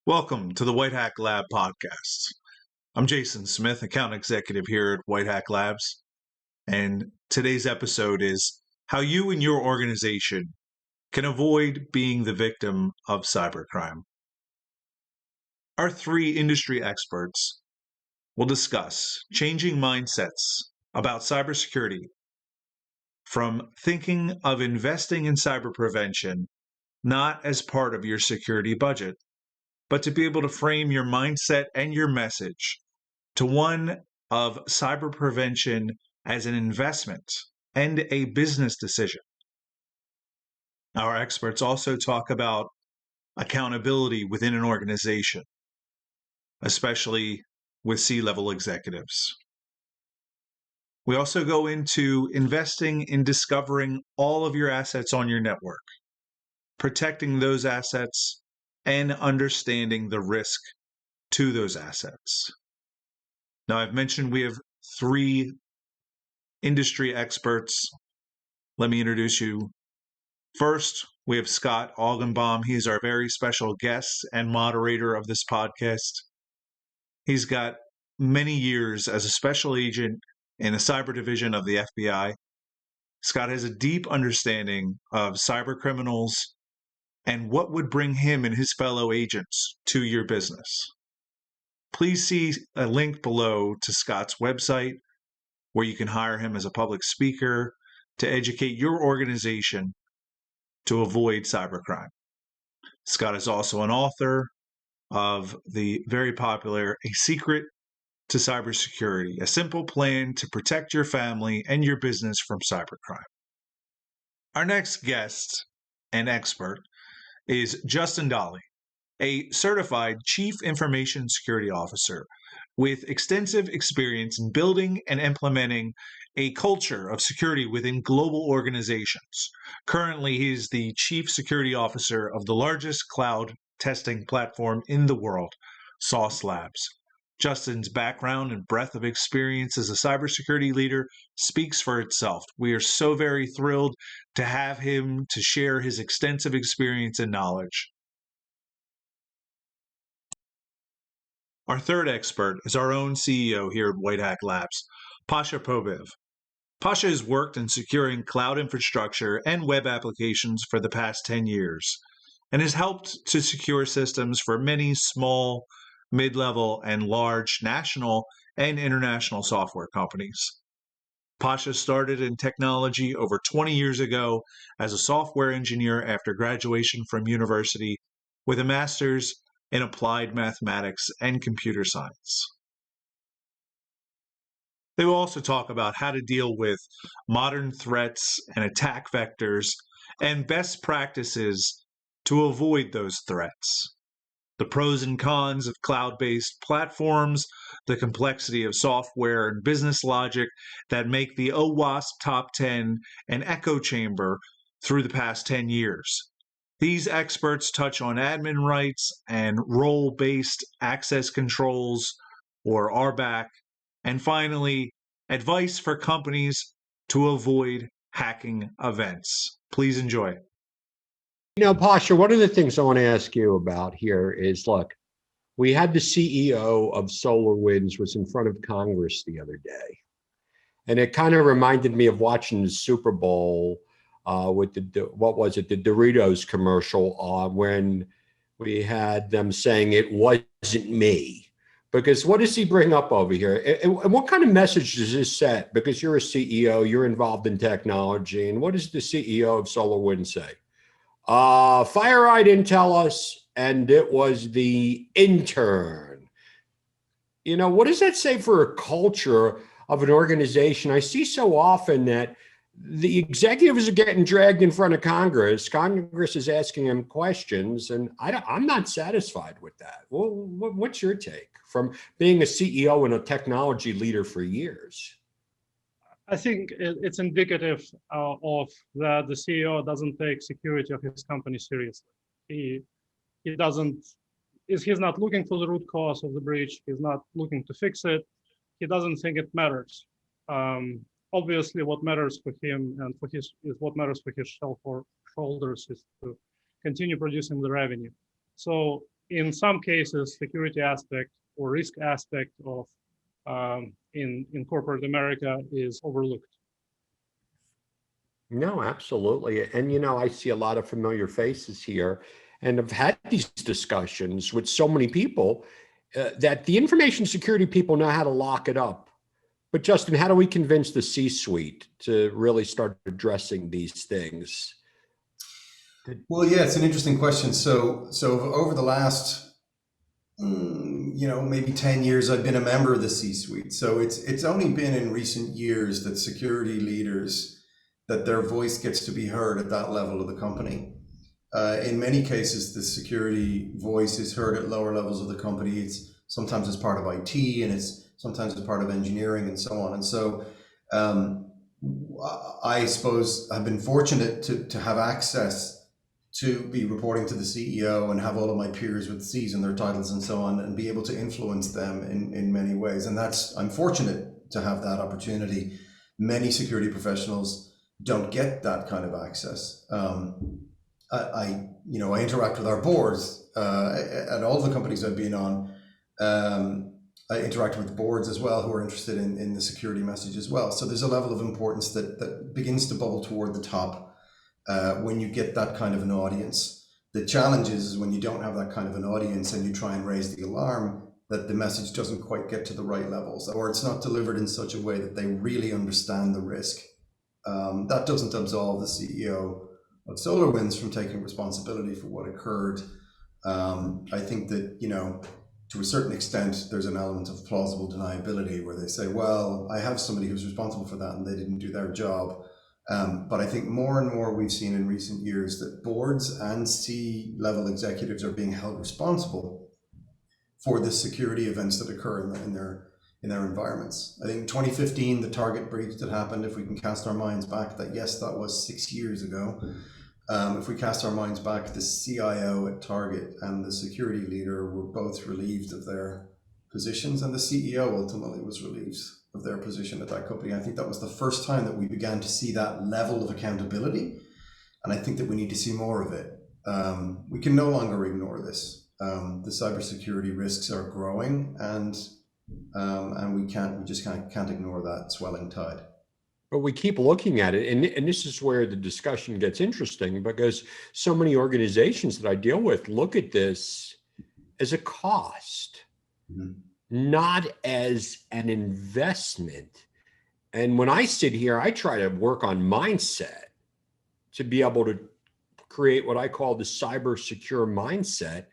Welcome to the WhiteHackLab podcast. I'm Jason Smith, account executive here at WhiteHackLabs, and today's episode is how you and your organization can avoid being the victim of cybercrime. Our three industry experts will discuss changing mindsets about cybersecurity from thinking of investing in cyber prevention not as part of your security budget, but to be able to frame your mindset and your message to one of cyber prevention as an investment and a business decision. Our experts also talk about accountability within an organization, especially with C-level executives. We also go into investing in discovering all of your assets on your network, protecting those assets, and understanding the risk to those assets. Now, I've mentioned we have three industry experts. Let me introduce you. First, we have Scott Augenbaum. He's our very special guest and moderator of this podcast. He's got many years as a special agent in the cyber division of the FBI. Scott has a deep understanding of cyber criminals and what would bring him and his fellow agents to your business. Please see a link below to Scott's website where you can hire him as a public speaker to educate your organization to avoid cybercrime. Scott is also an author of the very popular A Secret to Cybersecurity, a simple plan to protect your family and your business from cybercrime. Our next guest and expert is Justin Dolly, a certified Chief Information Security Officer with extensive experience in building and implementing a culture of security within global organizations. Currently, he is the Chief Security Officer of the largest cloud testing platform in the world, SolarWinds. Justin's background and breadth of experience as a cybersecurity leader speaks for itself. We are so very thrilled to have him to share his extensive experience and knowledge. Our third expert is our own CEO here at WhiteHackLabs, Pasha Probiv. Pasha has worked in securing cloud infrastructure and web applications for the past 10 years and has helped to secure systems for many small, mid-level, and large national and international software companies. Pasha started in technology over 20 years ago as a software engineer after graduation from university with a master's in applied mathematics and computer science. They will also talk about how to deal with modern threats and attack vectors and best practices to avoid those threats, the pros and cons of cloud-based platforms, the complexity of software and business logic that make the OWASP Top 10 an echo chamber through the past 10 years. These experts touch on admin rights and role-based access controls, or RBAC, and finally, advice for companies to avoid hacking events. Please enjoy. You know, Pasha, one of the things I want to ask you about here is, look, we had the CEO of SolarWinds was in front of Congress the other day, and it kind of reminded me of watching the Super Bowl with the Doritos commercial when we had them saying it wasn't me. Because what does he bring up over here? And what kind of message does this set? Because you're a CEO, you're involved in technology, and what does the CEO of SolarWinds say? FireEye didn't tell us, and it was the intern. You know, what does that say for a culture of an organization? I see so often that the executives are getting dragged in front of Congress. Congress is asking them questions, and I'm not satisfied with that. Well, what's your take from being a CEO and a technology leader for years? I think it's indicative of that the CEO doesn't take security of his company seriously. He's not looking for the root cause of the breach. He's not looking to fix it. He doesn't think it matters. Obviously, what matters for him and what matters for his shoulders is to continue producing the revenue. So in some cases, security aspect or risk aspect of in corporate America is overlooked. No, absolutely. And, I see a lot of familiar faces here and I've had these discussions with so many people that the information security people know how to lock it up. But Justin, how do we convince the C-suite to really start addressing these things? Well, yeah, it's an interesting question. So over the last, maybe 10 years, I've been a member of the C-suite. So it's only been in recent years that security leaders, that their voice gets to be heard at that level of the company. In many cases, the security voice is heard at lower levels of the company. It's sometimes as part of IT, and it's sometimes as part of engineering and so on. And so I suppose I've been fortunate to have access to be reporting to the CEO and have all of my peers with C's and their titles and so on, and be able to influence them in many ways. And I'm fortunate to have that opportunity. Many security professionals don't get that kind of access. I interact with our boards at all the companies I've been on. I interact with boards as well who are interested in the security message as well. So there's a level of importance that begins to bubble toward the top when you get that kind of an audience. The challenge is when you don't have that kind of an audience and you try and raise the alarm, that the message doesn't quite get to the right levels, or it's not delivered in such a way that they really understand the risk. That doesn't absolve the CEO of SolarWinds from taking responsibility for what occurred. I think that, to a certain extent, there's an element of plausible deniability where they say, well, I have somebody who's responsible for that and they didn't do their job. But I think more and more we've seen in recent years that boards and C-level executives are being held responsible for the security events that occur in their environments. I think in 2015, the Target breach that happened, if we can cast our minds back, that yes, that was 6 years ago. If we cast our minds back, the CIO at Target and the security leader were both relieved of their positions, and the CEO ultimately was relieved of their position at that company. I think that was the first time that we began to see that level of accountability, and I think that we need to see more of it. We can no longer ignore this. The cybersecurity risks are growing, and we just can't ignore that swelling tide. But we keep looking at it, and this is where the discussion gets interesting, because so many organizations that I deal with look at this as a cost, not as an investment. And when I sit here, I try to work on mindset to be able to create what I call the cyber secure mindset.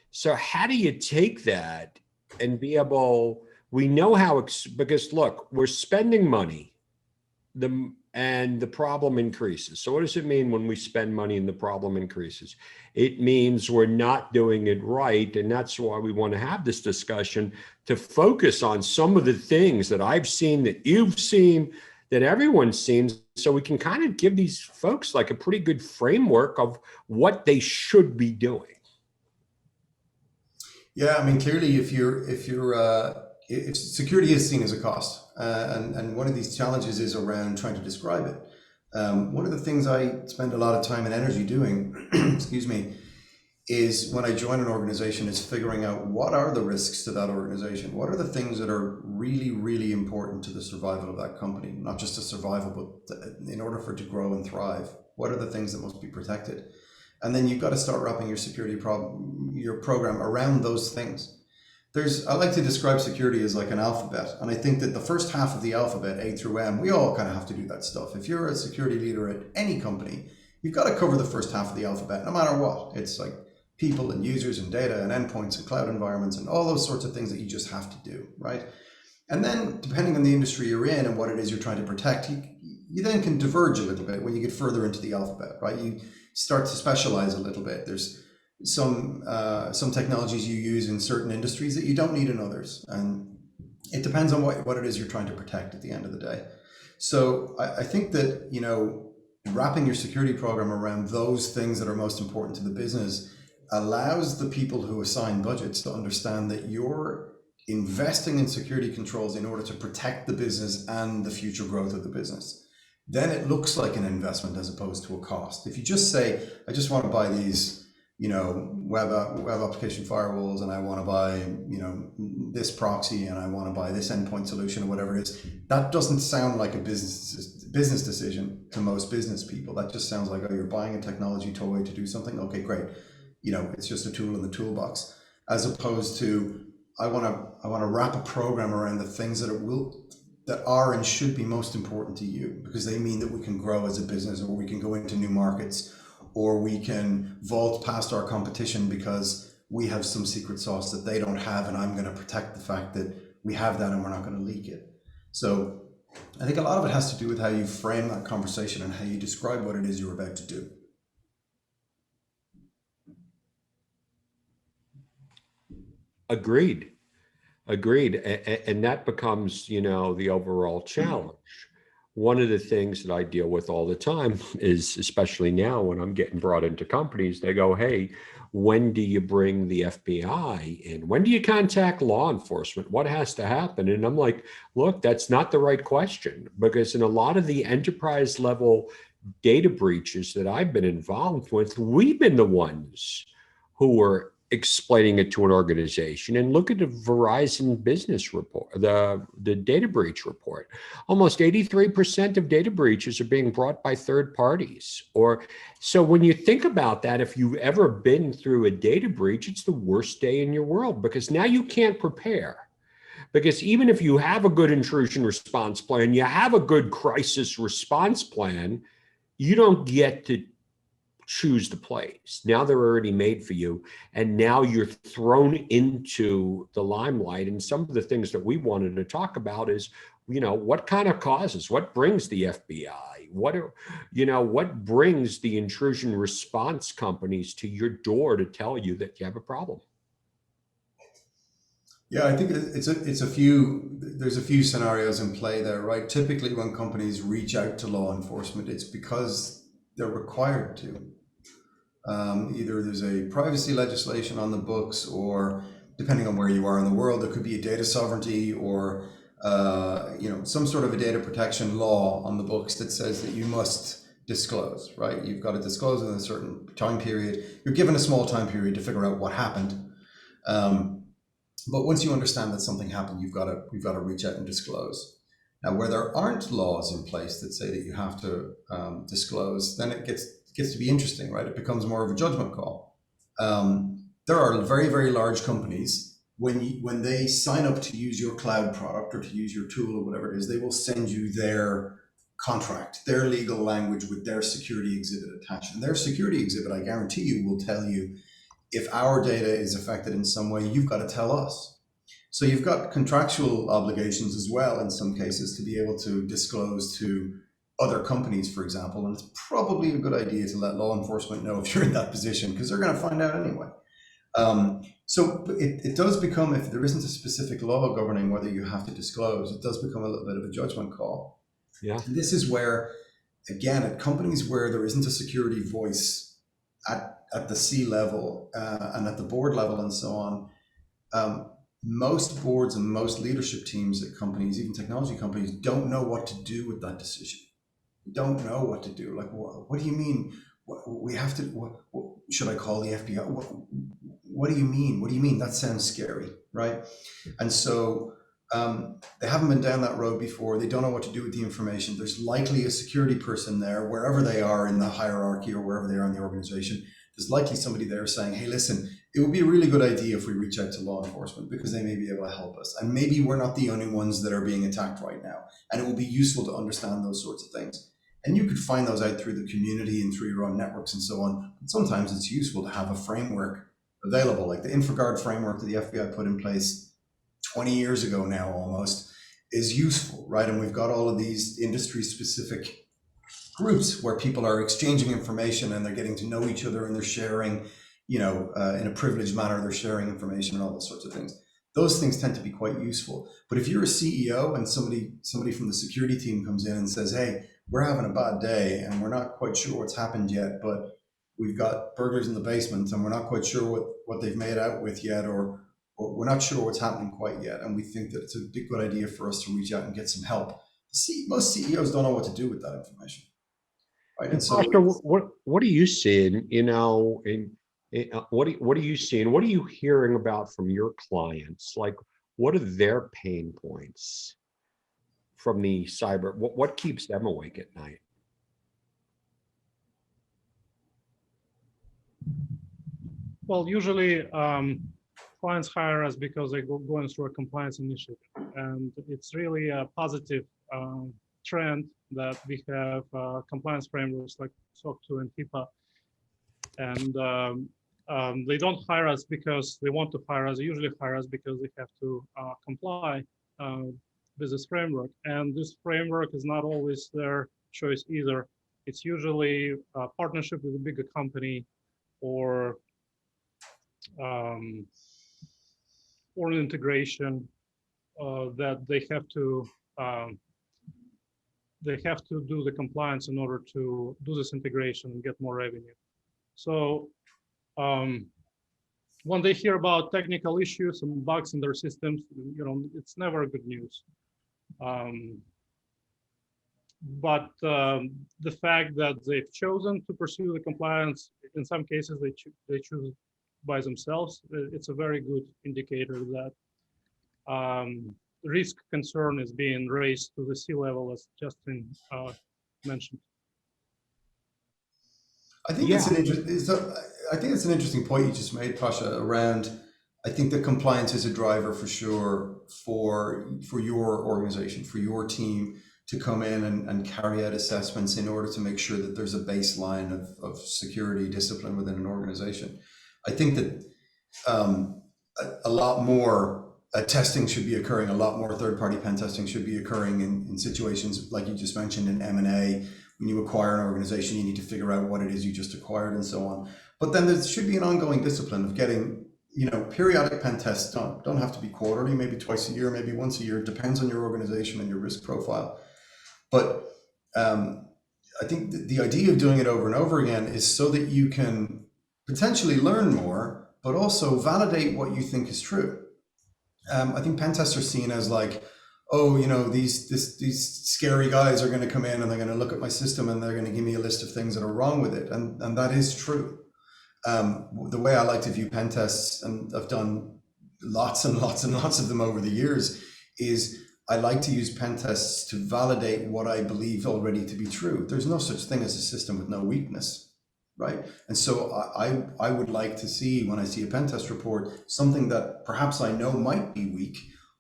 So how do you take that and be able, we know how, because look, we're spending money, and the problem increases. So what does it mean when we spend money and the problem increases? It means we're not doing it right. And that's why we want to have this discussion, to focus on some of the things that I've seen, that you've seen, that everyone's seen, so we can kind of give these folks like a pretty good framework of what they should be doing. Yeah, I mean, clearly, if security is seen as a cost, and one of these challenges is around trying to describe it. One of the things I spend a lot of time and energy doing, excuse me, is when I join an organization, is figuring out what are the risks to that organization. What are the things that are really, really important to the survival of that company? Not just to survival, but in order for it to grow and thrive. What are the things that must be protected? And then you've got to start wrapping your security your program around those things. I like to describe security as like an alphabet. And I think that the first half of the alphabet, A through M, we all kind of have to do that stuff. If you're a security leader at any company, you've got to cover the first half of the alphabet, no matter what. It's like people and users and data and endpoints and cloud environments and all those sorts of things that you just have to do, right? And then depending on the industry you're in and what it is you're trying to protect, you then can diverge a little bit when you get further into the alphabet, right? You start to specialize a little bit. There's some technologies you use in certain industries that you don't need in others. And it depends on what it is you're trying to protect at the end of the day. So I think that, wrapping your security program around those things that are most important to the business allows the people who assign budgets to understand that you're investing in security controls in order to protect the business and the future growth of the business. Then it looks like an investment as opposed to a cost. If you just say, I just want to buy these web application firewalls, and I want to buy, this proxy, and I want to buy this endpoint solution, or whatever it is. That doesn't sound like a business decision to most business people. That just sounds like, oh, you're buying a technology toy to do something. Okay, great. It's just a tool in the toolbox. As opposed to, I want to wrap a program around the things that are and should be most important to you, because they mean that we can grow as a business, or we can go into new markets, or we can vault past our competition because we have some secret sauce that they don't have, and I'm going to protect the fact that we have that and we're not going to leak it. So I think a lot of it has to do with how you frame that conversation and how you describe what it is you're about to do. Agreed. And that becomes, the overall challenge. One of the things that I deal with all the time is, especially now when I'm getting brought into companies, they go, hey, when do you bring the FBI in? When do you contact law enforcement? What has to happen? And I'm like, look, that's not the right question, because in a lot of the enterprise level data breaches that I've been involved with, we've been the ones who were explaining it to an organization. And look at the Verizon business report, the data breach report. Almost 83% of data breaches are being brought by third parties. So when you think about that, if you've ever been through a data breach, it's the worst day in your world, because now you can't prepare. Because even if you have a good intrusion response plan, you have a good crisis response plan, you don't get to choose the plays. Now they're already made for you. And now you're thrown into the limelight. And some of the things that we wanted to talk about is, what kind of causes, what brings the FBI, what brings the intrusion response companies to your door to tell you that you have a problem? Yeah, I think there's a few scenarios in play there, right? Typically when companies reach out to law enforcement, it's because they're required to. Either there's a privacy legislation on the books, or depending on where you are in the world, there could be a data sovereignty, or some sort of a data protection law on the books that says that you must disclose, right? You've got to disclose in a certain time period. You're given a small time period to figure out what happened. But once you understand that something happened, you've got to reach out and disclose. Now, where there aren't laws in place that say that you have to disclose, then it gets to be interesting, right? It becomes more of a judgment call. There are very, very large companies, when they sign up to use your cloud product or to use your tool or whatever it is, they will send you their contract, their legal language with their security exhibit attached. And their security exhibit, I guarantee you, will tell you, if our data is affected in some way, you've got to tell us. So you've got contractual obligations as well, in some cases, to be able to disclose to other companies, for example. And it's probably a good idea to let law enforcement know if you're in that position, because they're going to find out anyway. So it does become, if there isn't a specific law governing whether you have to disclose, it does become a little bit of a judgment call. Yeah. And this is where, again, at companies where there isn't a security voice at the C level and at the board level and so on, most boards and most leadership teams at companies, even technology companies, don't know what to do with that decision. Don't know what to do. Like, what do you mean? We have to, should I call the FBI? What do you mean? What do you mean? That sounds scary, right? And so they haven't been down that road before. They don't know what to do with the information. There's likely a security person there, wherever they are in the hierarchy or wherever they are in the organization. There's likely somebody there saying, hey, listen, it would be a really good idea if we reach out to law enforcement, because they may be able to help us. And maybe we're not the only ones that are being attacked right now. And it will be useful to understand those sorts of things. And you could find those out through the community and through your own networks and so on. But sometimes it's useful to have a framework available, like the InfraGard framework that the FBI put in place 20 years ago now almost, is useful, right? And we've got all of these industry-specific groups where people are exchanging information and they're getting to know each other, and they're sharing, in a privileged manner, they're sharing information and all those sorts of things. Those things tend to be quite useful. But if you're a CEO and somebody from the security team comes in and says, hey, we're having a bad day and we're not quite sure what's happened yet, but we've got burglars in the basement and we're not quite sure what they've made out with yet, or we're not sure what's happening quite yet, and we think that it's a big good idea for us to reach out and get some help. Most CEOs don't know what to do with that information. Right. And so, Pasha, what are you seeing, in What are you seeing? What are you hearing about from your clients? Like, what are their pain points from the cyber? What keeps them awake at night? Well, usually clients hire us because they're going through a compliance initiative, and it's really a positive trend that we have compliance frameworks like SOC 2 and HIPAA, and they don't hire us because they want to hire us. They usually hire us because they have to comply with this framework, and this framework is not always their choice either. It's usually a partnership with a bigger company or an integration that they have to do the compliance in order to do this integration and get more revenue. So when they hear about technical issues and bugs in their systems, it's never good news. But the fact that they've chosen to pursue the compliance, in some cases they choose by themselves, it's a very good indicator that risk concern is being raised to the C-level, as Justin mentioned. I think it's an interesting point you just made, Pasha, around. I think that compliance is a driver for sure for your organization, for your team to come in and carry out assessments in order to make sure that there's a baseline of security discipline within an organization. I think that a lot more testing should be occurring, a lot more third-party pen testing should be occurring in situations like you just mentioned in M&A. When you acquire an organization, you need to figure out what it is you just acquired and so on. But then there should be an ongoing discipline of getting, periodic pen tests done. Don't have to be quarterly, maybe twice a year, maybe once a year. It depends on your organization and your risk profile. But I think the idea of doing it over and over again is so that you can potentially learn more, but also validate what you think is true. I think pen tests are seen as like, oh, these scary guys are going to come in and they're going to look at my system and they're going to give me a list of things that are wrong with it. And that is true. The way I like to view pen tests, and I've done lots and lots and lots of them over the years, is I like to use pen tests to validate what I believe already to be true. There's no such thing as a system with no weakness, right? And so I would like to see, when I see a pen test report, something that perhaps I know might be weak,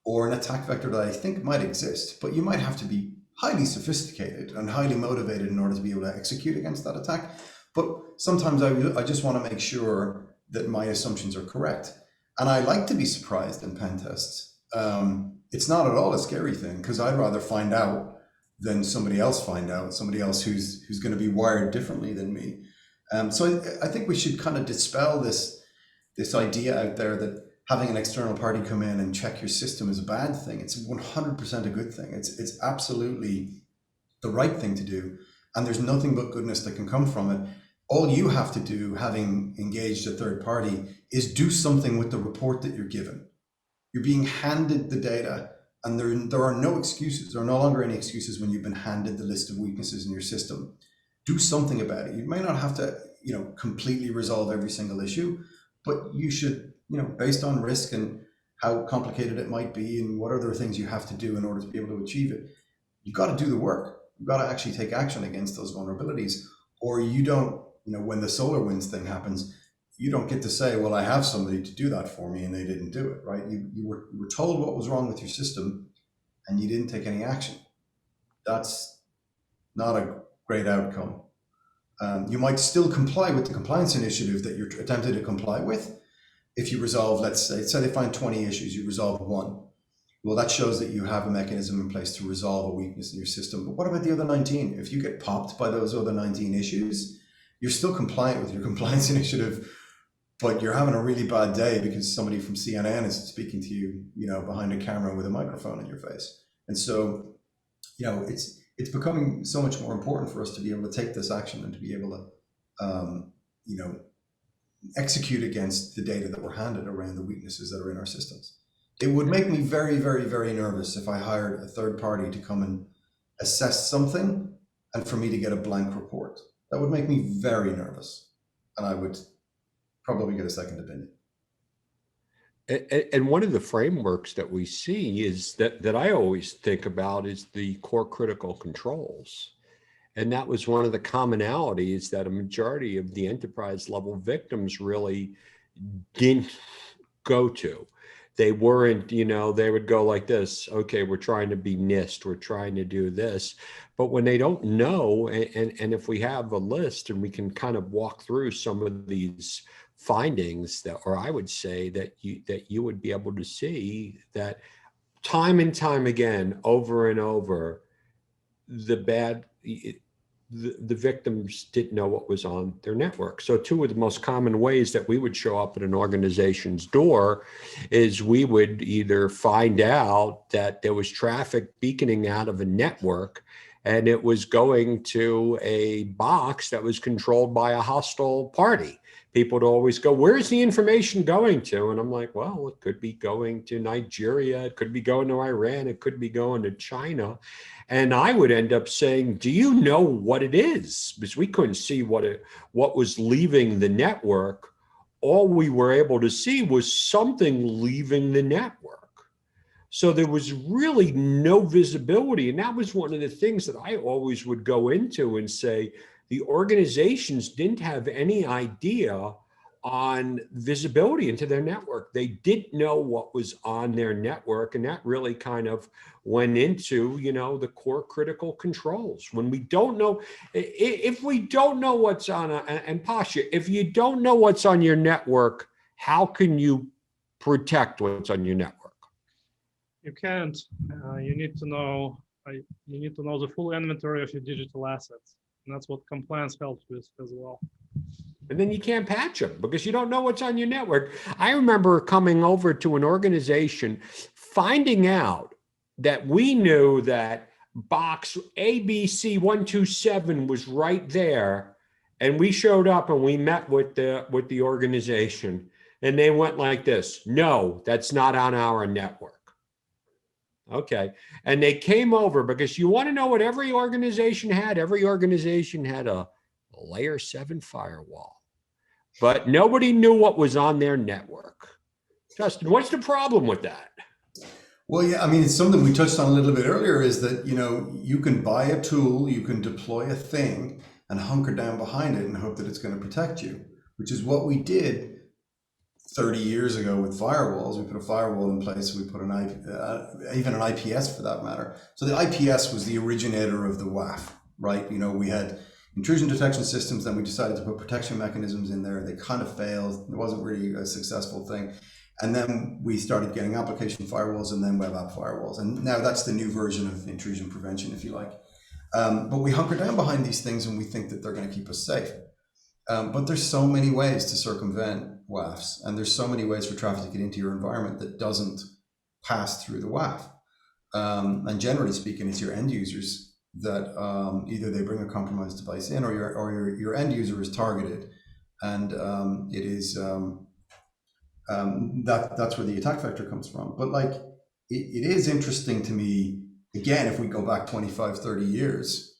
or an attack vector that I think might exist, but you might have to be highly sophisticated and highly motivated in order to be able to execute against that attack. But sometimes I just want to make sure that my assumptions are correct. And I like to be surprised in pen tests. It's not at all a scary thing, because I'd rather find out than somebody else find out, somebody else who's going to be wired differently than me. So I think we should kind of dispel this idea out there that having an external party come in and check your system is a bad thing. It's 100% a good thing. It's absolutely the right thing to do. And there's nothing but goodness that can come from it. All you have to do, having engaged a third party, is do something with the report that you're given. You're being handed the data, and there are no excuses. There are no longer any excuses when you've been handed the list of weaknesses in your system. Do something about it. You may not have to, completely resolve every single issue, but you should, based on risk and how complicated it might be and what other things you have to do in order to be able to achieve it, you've got to do the work. You've got to actually take action against those vulnerabilities, or you don't, when the SolarWinds thing happens, you don't get to say, well, I have somebody to do that for me and they didn't do it, right? You were told what was wrong with your system and you didn't take any action. That's not a great outcome. You might still comply with the compliance initiative that you're attempting to comply with. If you resolve, let's say they find 20 issues, you resolve one. Well, that shows that you have a mechanism in place to resolve a weakness in your system. But what about the other 19? If you get popped by those other 19 issues, you're still compliant with your compliance initiative, but you're having a really bad day because somebody from CNN is speaking to you, behind a camera with a microphone in your face. And so, it's becoming so much more important for us to be able to take this action and to be able to, execute against the data that we're handed around the weaknesses that are in our systems. It would make me very, very, very nervous if I hired a third party to come and assess something and for me to get a blank report. That would make me very nervous. And I would probably get a second opinion. And one of the frameworks that we see is that I always think about is the core critical controls. And that was one of the commonalities that a majority of the enterprise level victims really didn't go to. They weren't, they would go like this, okay, we're trying to be NIST, we're trying to do this. But when they don't know, and if we have a list and we can kind of walk through some of these findings that, or I would say that you would be able to see that time and time again, over and over, the victims didn't know what was on their network. So two of the most common ways that we would show up at an organization's door is we would either find out that there was traffic beaconing out of a network and it was going to a box that was controlled by a hostile party. People would always go, where's the information going to? And I'm like, well, it could be going to Nigeria. It could be going to Iran. It could be going to China. And I would end up saying, do you know what it is? Because we couldn't see what was leaving the network. All we were able to see was something leaving the network. So there was really no visibility. And that was one of the things that I always would go into and say, the organizations didn't have any idea on visibility into their network. They didn't know what was on their network. And that really kind of went into, the core critical controls. When we don't know, if we don't know what's on, and Pasha, if you don't know what's on your network, how can you protect what's on your network? You can't. You need to know the full inventory of your digital assets. And that's what compliance helps with as well. And then you can't patch them because you don't know what's on your network. I remember coming over to an organization, finding out that we knew that box ABC127 was right there. And we showed up and we met with the organization and they went like this, no, that's not on our network. Okay. And they came over because you want to know what every organization had? Every organization had a layer 7 firewall, but nobody knew what was on their network. Justin, what's the problem with that? Well, yeah, I mean, it's something we touched on a little bit earlier is that, you can buy a tool, you can deploy a thing and hunker down behind it and hope that it's going to protect you, which is what we did 30 years ago with firewalls. We put a firewall in place. We put even an IPS for that matter. So the IPS was the originator of the WAF, right? We had intrusion detection systems. Then we decided to put protection mechanisms in there. They kind of failed. It wasn't really a successful thing. And then we started getting application firewalls and then web app firewalls. And now that's the new version of intrusion prevention, if you like. But we hunker down behind these things and we think that they're going to keep us safe. But there's so many ways to circumvent WAFs, and there's so many ways for traffic to get into your environment that doesn't pass through the WAF. And generally speaking, it's your end users that either they bring a compromised device in, or your end user is targeted, and it is that's where the attack vector comes from. But it is interesting to me, again, if we go back 25, 30 years.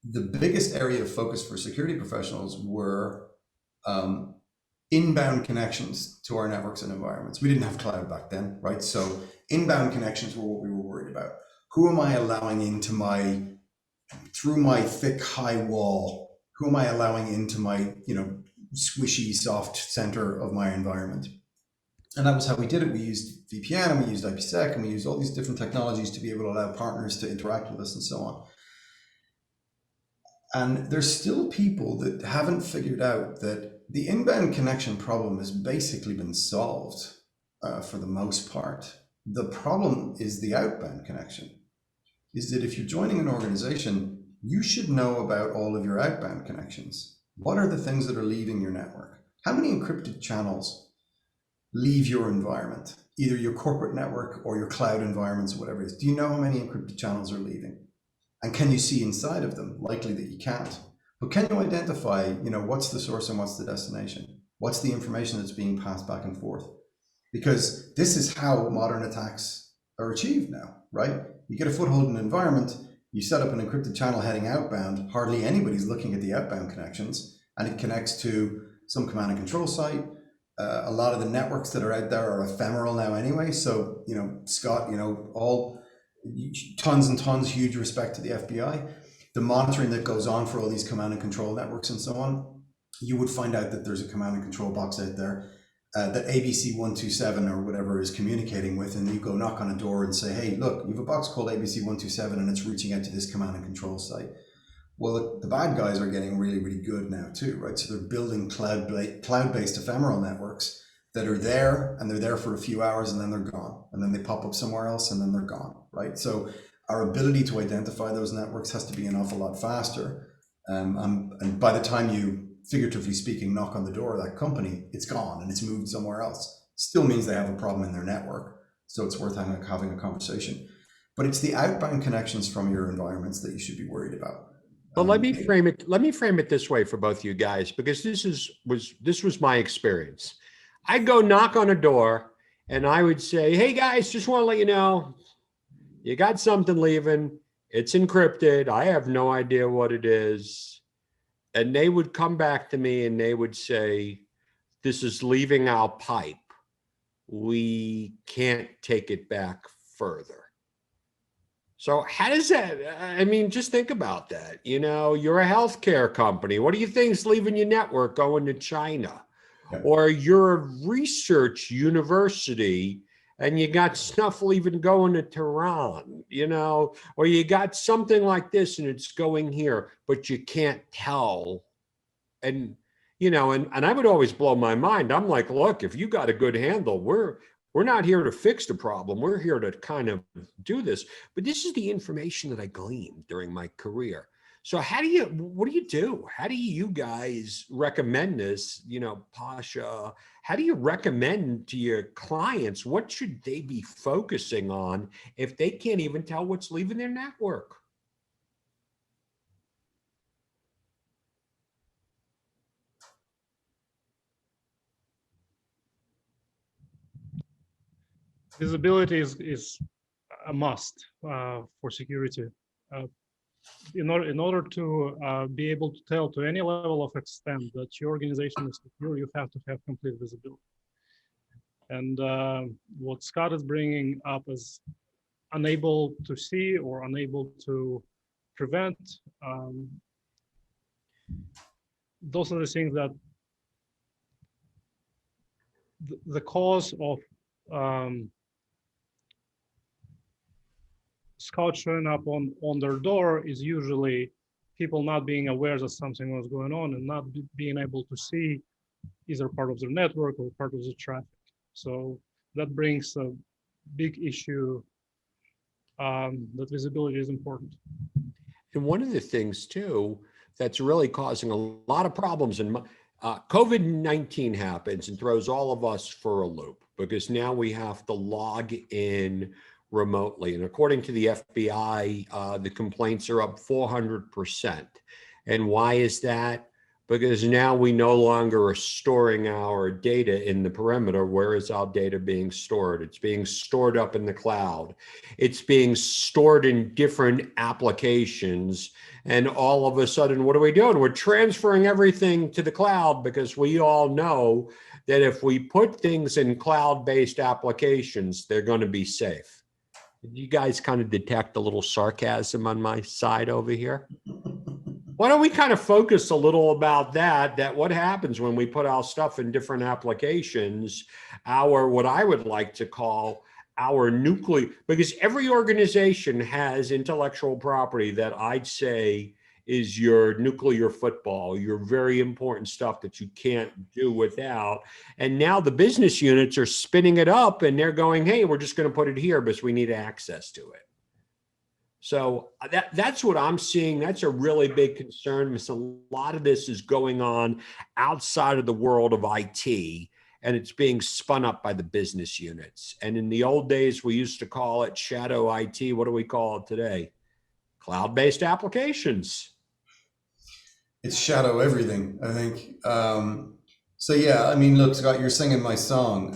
The biggest area of focus for security professionals were inbound connections to our networks and environments. We didn't have cloud back then, right? So inbound connections were what we were worried about. Who am I allowing into through my thick, high wall? Who am I allowing into my, squishy, soft center of my environment? And that was how we did it. We used VPN and we used IPsec and we used all these different technologies to be able to allow partners to interact with us and so on. And there's still people that haven't figured out that the inbound connection problem has basically been solved for the most part. The problem is the outbound connection, is that if you're joining an organization, you should know about all of your outbound connections. What are the things that are leaving your network? How many encrypted channels leave your environment, either your corporate network or your cloud environments, or whatever it is? Do you know how many encrypted channels are leaving? And can you see inside of them? Likely that you can't. But can you identify, what's the source and what's the destination? What's the information that's being passed back and forth? Because this is how modern attacks are achieved now, right? You get a foothold in an environment, you set up an encrypted channel heading outbound, hardly anybody's looking at the outbound connections, and it connects to some command and control site. A lot of the networks that are out there are ephemeral now anyway. So, you know, Scott, you know, all tons and tons, huge respect to the FBI. The monitoring that goes on for all these command and control networks and so on, you would find out that there's a command and control box out there that ABC 127 or whatever is communicating with, and you go knock on a door and say, hey, look, you have a box called ABC 127 and it's reaching out to this command and control site. Well, the bad guys are getting really, really good now too, right? So they're building cloud-based ephemeral networks that are there, and they're there for a few hours and then they're gone. And then they pop up somewhere else and then they're gone, right? So our ability to identify those networks has to be an awful lot faster. And by the time you, figuratively speaking, knock on the door of that company, it's gone and it's moved somewhere else. Still means they have a problem in their network. So it's worth having a conversation. But it's the outbound connections from your environments that you should be worried about. Well, let me frame it. Let me frame it this way for both you guys, because this was my experience. I'd go knock on a door and I would say, hey guys, just want to let you know, you got something leaving. It's encrypted. I have no idea what it is. And they would come back to me and they would say, this is leaving our pipe. We can't take it back further. So how does that, I mean, just think about that. You know, you're a healthcare company. What do you think's leaving your network going to China? Yeah. Or you're a research university and you got stuff leaving going to Tehran, you know, or you got something like this and it's going here, but you can't tell. And, you know, and I would always blow my mind. I'm like, look, if you got a good handle, we're not here to fix the problem. We're here to kind of do this. But this is the information that I gleaned during my career. So what do you do? How do you guys recommend this? You know, Pasha, how do you recommend to your clients, what should they be focusing on if they can't even tell what's leaving their network? Visibility is a must for security. In order to be able to tell to any level of extent that your organization is secure, you have to have complete visibility. And what Scott is bringing up is unable to see or unable to prevent. Those are the things that the cause of Scott showing up on their door is usually people not being aware that something was going on and not being able to see either part of their network or part of the traffic. So that brings a big issue that visibility is important. And one of the things too, that's really causing a lot of problems in COVID-19 happens and throws all of us for a loop, because now we have to log in remotely. And according to the FBI, the complaints are up 400%. And why is that? Because now we no longer are storing our data in the perimeter. Where is our data being stored? It's being stored up in the cloud. It's being stored in different applications. And all of a sudden, what are we doing? We're transferring everything to the cloud, because we all know that if we put things in cloud-based applications, they're going to be safe. Did you guys kind of detect a little sarcasm on my side over here? Why don't we kind of focus a little about that what happens when we put our stuff in different applications, what I would like to call our nuclear, because every organization has intellectual property that I'd say is your nuclear football, your very important stuff that you can't do without. And now the business units are spinning it up and they're going, hey, we're just going to put it here because we need access to it. So that's what I'm seeing. That's a really big concern, because a lot of this is going on outside of the world of IT, and it's being spun up by the business units. And in the old days, we used to call it shadow IT. What do we call it today? Cloud-based applications. It's shadow everything, I think. So yeah, I mean, look, Scott, you're singing my song.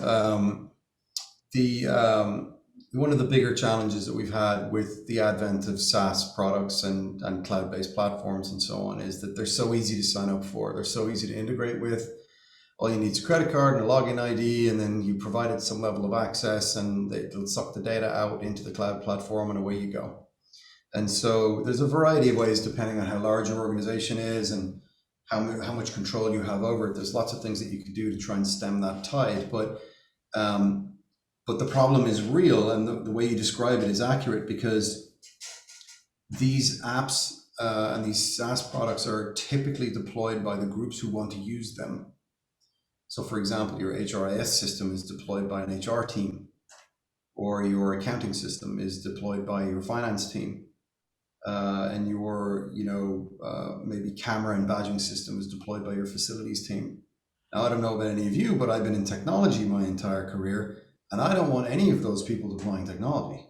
One of the bigger challenges that we've had with the advent of SaaS products and cloud-based platforms and so on is that they're so easy to sign up for. They're so easy to integrate with. all you need is a credit card and a login ID, and then you provided some level of access, and it'll suck the data out into the cloud platform, and away you go. And so there's a variety of ways, depending on how large your organization is and how much control you have over it. There's lots of things that you can do to try and stem that tide, but the problem is real, and the way you describe it is accurate, because these apps and these SaaS products are typically deployed by the groups who want to use them. So for example, your HRIS system is deployed by an HR team, or your accounting system is deployed by your finance team, and your maybe camera and badging system is deployed by your facilities team. Now, I don't know about any of you, but I've been in technology my entire career, and I don't want any of those people deploying technology.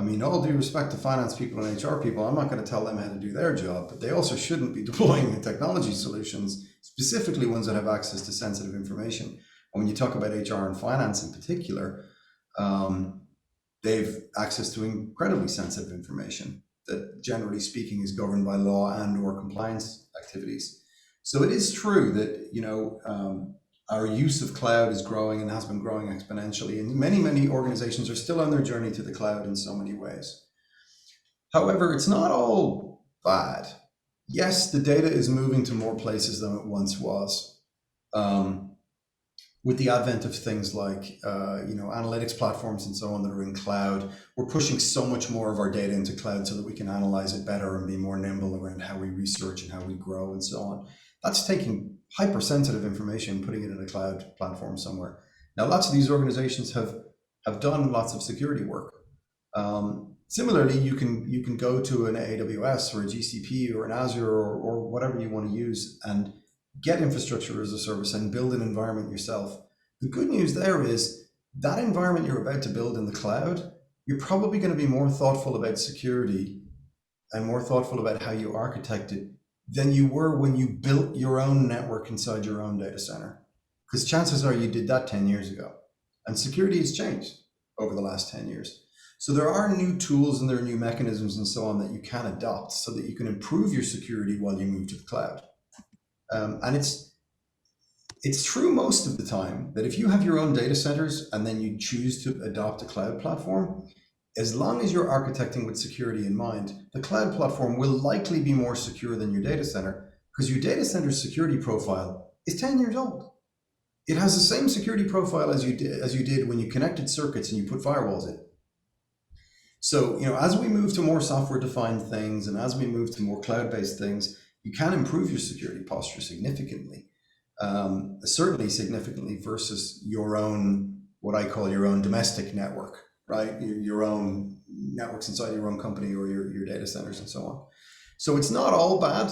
I mean, all due respect to finance people and HR people, I'm not going to tell them how to do their job, but they also shouldn't be deploying technology solutions, specifically ones that have access to sensitive information. And when you talk about HR and finance in particular, they've access to incredibly sensitive information that, generally speaking, is governed by law and or compliance activities. So it is true that, our use of cloud is growing and has been growing exponentially, and many organizations are still on their journey to the cloud in so many ways. However, it's not all bad. Yes, the data is moving to more places than it once was. With the advent of things like analytics platforms and so on that are in cloud, we're pushing so much more of our data into cloud so that we can analyze it better and be more nimble around how we research and how we grow and so on. That's taking hypersensitive information, putting it in a cloud platform somewhere. Now, lots of these organizations have done lots of security work. Similarly, you can go to an AWS or a GCP or an Azure or whatever you want to use and get infrastructure as a service and build an environment yourself. The good news there is that environment you're about to build in the cloud, you're probably going to be more thoughtful about security and more thoughtful about how you architect it than you were when you built your own network inside your own data center. Because chances are you did that 10 years ago. And security has changed over the last 10 years. So there are new tools and there are new mechanisms and so on that you can adopt so that you can improve your security while you move to the cloud. And it's true most of the time that if you have your own data centers and then you choose to adopt a cloud platform, as long as you're architecting with security in mind, the cloud platform will likely be more secure than your data center, because your data center's security profile is 10 years old. It has the same security profile as you did when you connected circuits and you put firewalls in. So, as we move to more software-defined things and as we move to more cloud-based things, you can improve your security posture significantly, certainly significantly versus your own, what I call your own domestic network, right? Your own networks inside your own company or your data centers and so on. So it's not all bad.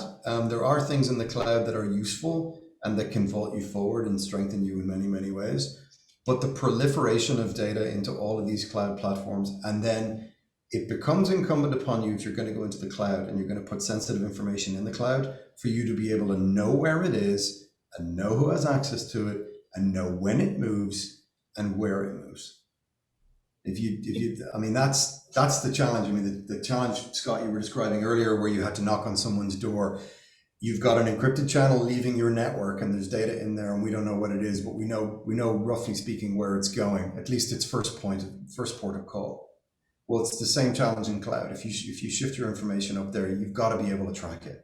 There are things in the cloud that are useful and that can vault you forward and strengthen you in many, many ways. But the proliferation of data into all of these cloud platforms, and then it becomes incumbent upon you, if you're going to go into the cloud and you're going to put sensitive information in the cloud, for you to be able to know where it is and know who has access to it and know when it moves and where it moves. That's the challenge. I mean, the challenge, Scott, you were describing earlier, where you had to knock on someone's door. You've got an encrypted channel leaving your network and there's data in there and we don't know what it is, but we know roughly speaking where it's going, at least its first port of call. Well, it's the same challenge in cloud. If you shift your information up there, you've got to be able to track it.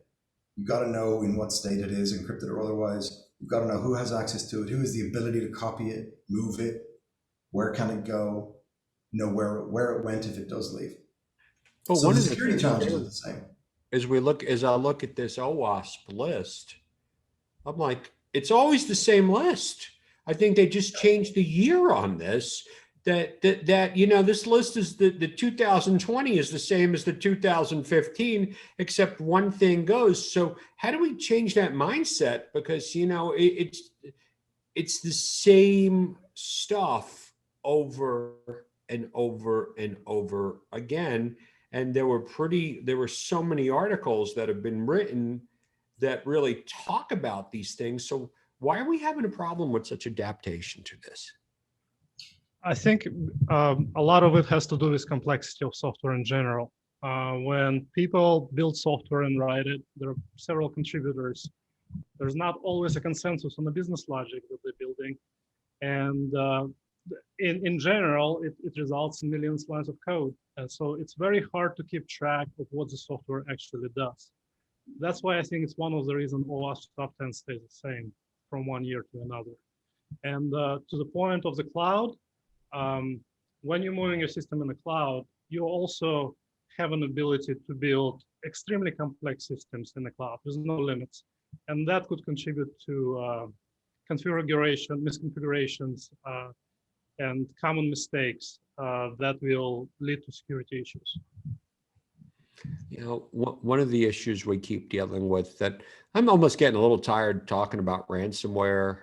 You've got to know in what state it is, encrypted or otherwise. You've got to know who has access to it, who has the ability to copy it, move it, where can it go, know where it went if it does leave. But so one the of the security things challenges are the same. As I look at this OWASP list, I'm like, it's always the same list. I think they just changed the year on this. That this list is the 2020 is the same as the 2015, except one thing goes. So how do we change that mindset? Because it's the same stuff over and over and over again. And there were so many articles that have been written that really talk about these things. So why are we having a problem with such adaptation to this? I think a lot of it has to do with complexity of software in general. When people build software and write it, there are several contributors There's not always a consensus on the business logic that they're building. And in general, it results in millions of lines of code. And so it's very hard to keep track of what the software actually does. That's why I think it's one of the reasons OWASP top 10 stays the same from one year to another. And to the point of the cloud, when you're moving your system in the cloud, you also have an ability to build extremely complex systems in the cloud. There's no limits. And that could contribute to misconfigurations, and common mistakes that will lead to security issues. You know, one of the issues we keep dealing with that I'm almost getting a little tired talking about ransomware.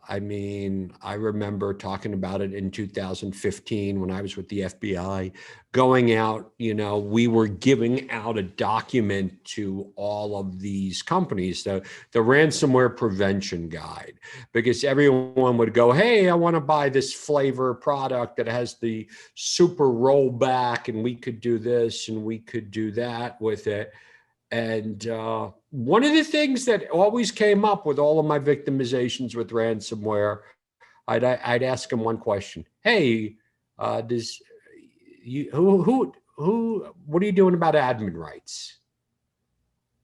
I mean, I remember talking about it in 2015 when I was with the FBI, going out, you know, we were giving out a document to all of these companies, the ransomware prevention guide, because everyone would go, hey, I want to buy this flavor product that has the super rollback and we could do this and we could do that with it. And one of the things that always came up with all of my victimizations with ransomware, I'd ask them one question: hey, what are you doing about admin rights?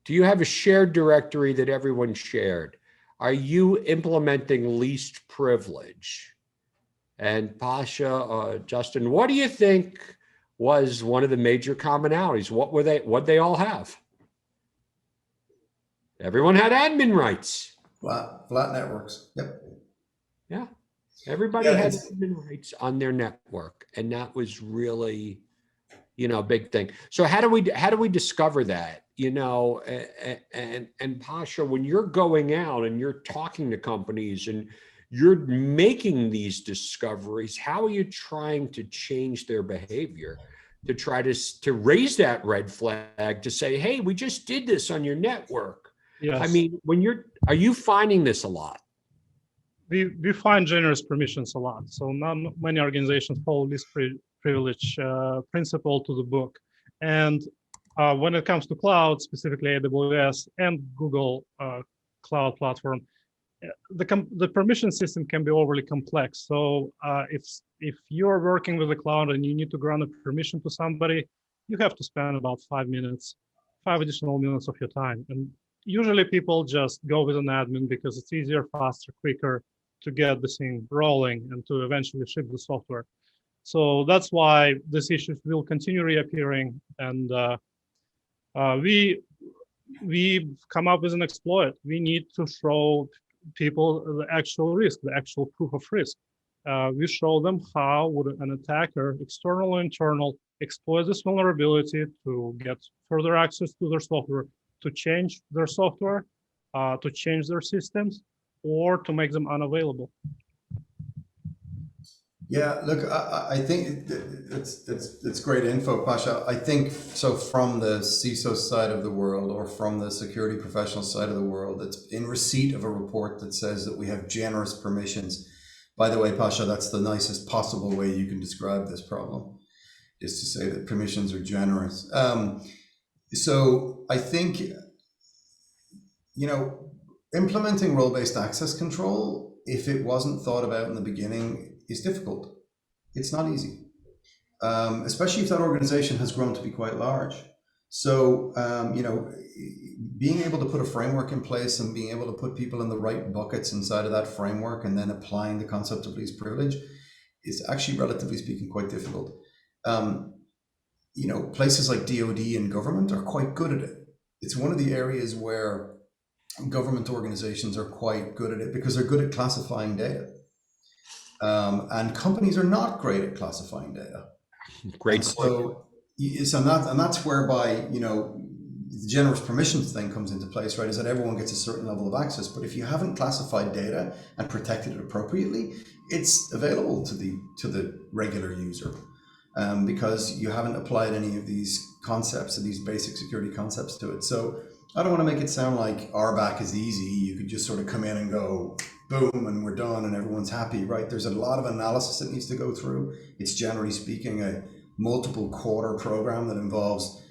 Do you have a shared directory that everyone shared? Are you implementing least privilege? And Pasha, Justin, what do you think was one of the major commonalities? What'd they all have? Everyone had admin rights. Flat networks. Yep. Yeah. Everybody had admin rights on their network. And that was really, you know, a big thing. So how do we discover that? You know, and Pasha, when you're going out and you're talking to companies and you're making these discoveries, how are you trying to change their behavior to try to raise that red flag to say, hey, we just did this on your network? Yes. I mean, are you finding this a lot? We find generous permissions a lot. So not many organizations follow least privilege principle to the book. And when it comes to cloud, specifically AWS and Google cloud platform, the permission system can be overly complex. So if you're working with the cloud and you need to grant a permission to somebody, you have to spend about 5 additional minutes of your time. And usually people just go with an admin because it's easier, faster, quicker to get the thing rolling and to eventually ship the software. So that's why these issues will continue reappearing. And we've come up with an exploit. We need to show people the actual risk, the actual proof of risk. We show them how would an attacker, external or internal, exploit this vulnerability to get further access to their software, to change their software, to change their systems, or to make them unavailable. Yeah, look, I think that's great info, Pasha. I think so from the CISO side of the world or from the security professional side of the world, it's in receipt of a report that says that we have generous permissions. By the way, Pasha, that's the nicest possible way you can describe this problem, is to say that permissions are generous. So I think, you know, implementing role-based access control, if it wasn't thought about in the beginning, is difficult. It's not easy, especially if that organization has grown to be quite large. So, you know, being able to put a framework in place and being able to put people in the right buckets inside of that framework and then applying the concept of least privilege is actually, relatively speaking, quite difficult. You know, places like DoD and government are quite good at it. It's one of the areas where government organizations are quite good at it because they're good at classifying data. And companies are not great at classifying data. Great. So that's whereby, you know, the generous permissions thing comes into place, right? Is that everyone gets a certain level of access, but if you haven't classified data and protected it appropriately, it's available to the regular user. Because you haven't applied any of these concepts and these basic security concepts to it. So I don't want to make it sound like RBAC is easy. You could just sort of come in and go, boom, and we're done and everyone's happy, right? There's a lot of analysis that needs to go through. It's generally speaking a multiple quarter program that involves,